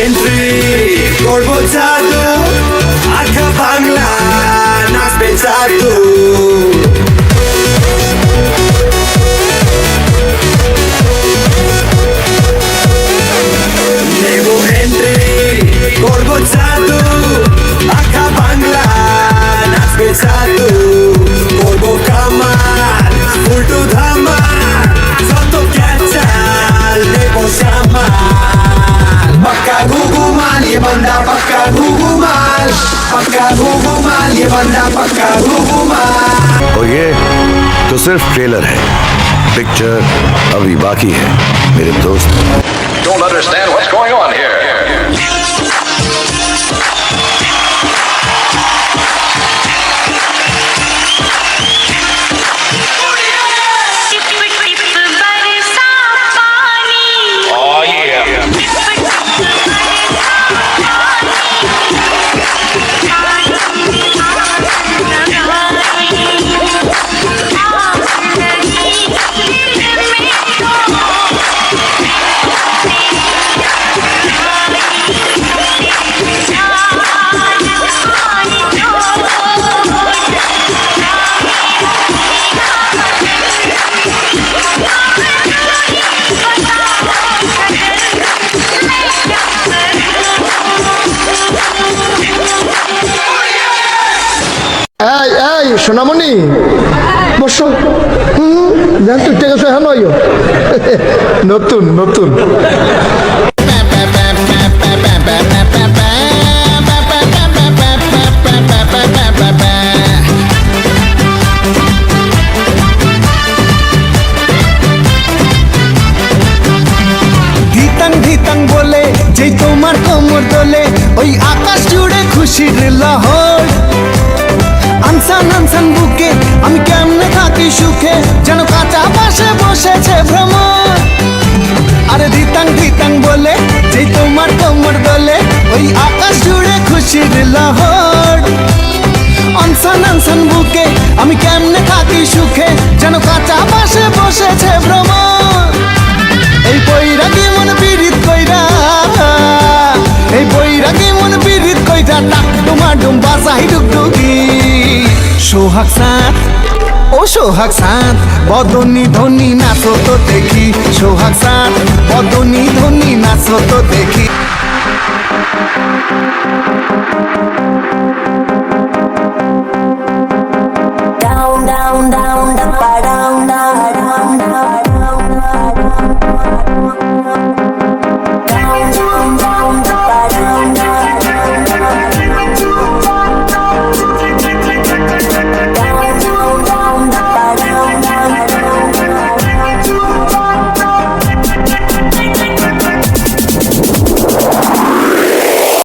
Entry করব জাদু আখা বাংলা নাচবে জাদু নেব এন্ট্রি করব জাদু আখা বাংলা নাচবে জাদু করব কামাল উল্টো ধামাল যত ক্যাচাল নেব সামাল पक्का घुघुमाल ये बंदा पक्का घुघुमाल ये बंदा पक्का घुघुमाल। और ये तो सिर्फ ट्रेलर है, पिक्चर अभी बाकी है मेरे दोस्त। Don't understand what's going on here. Oh yeah. এই এই সোনামণি বসো জান তুই টেকে সে হলো নতুন নতুন ধিতাং ধিতাং বলে যেই তোমার কোমর দোলে ওই আকাশ জুড়ে খুশির লহর আনসান আনসান বুকে আমি কেমনে থাকি সুখে যেন কাঁচা পাশে বসেছে ভ্রমণ আরে ধিতাং ধিতাং বলে যেই তোমার কোমর দোলে ওই আকাশ জুড়ে খুশির লহর আনসান আনসান বুকে আমি কেমনে থাকি সুখে যেন কাঁচা পাশে বসেছে ভ্রমণ এই বৈরাগী মন পীড়িত কইরা এই বৈরাগী মন পীড়িত কইরা ডাক ডুমা ডুম বাসাই ডুগডুগি সোহাগ সাঁত ও সোহাগ সাঁত বদনী ধ্বনি নাচো তো দেখি সোহাগ সাঁত বদনী ধ্বনি নাচো তো দেখি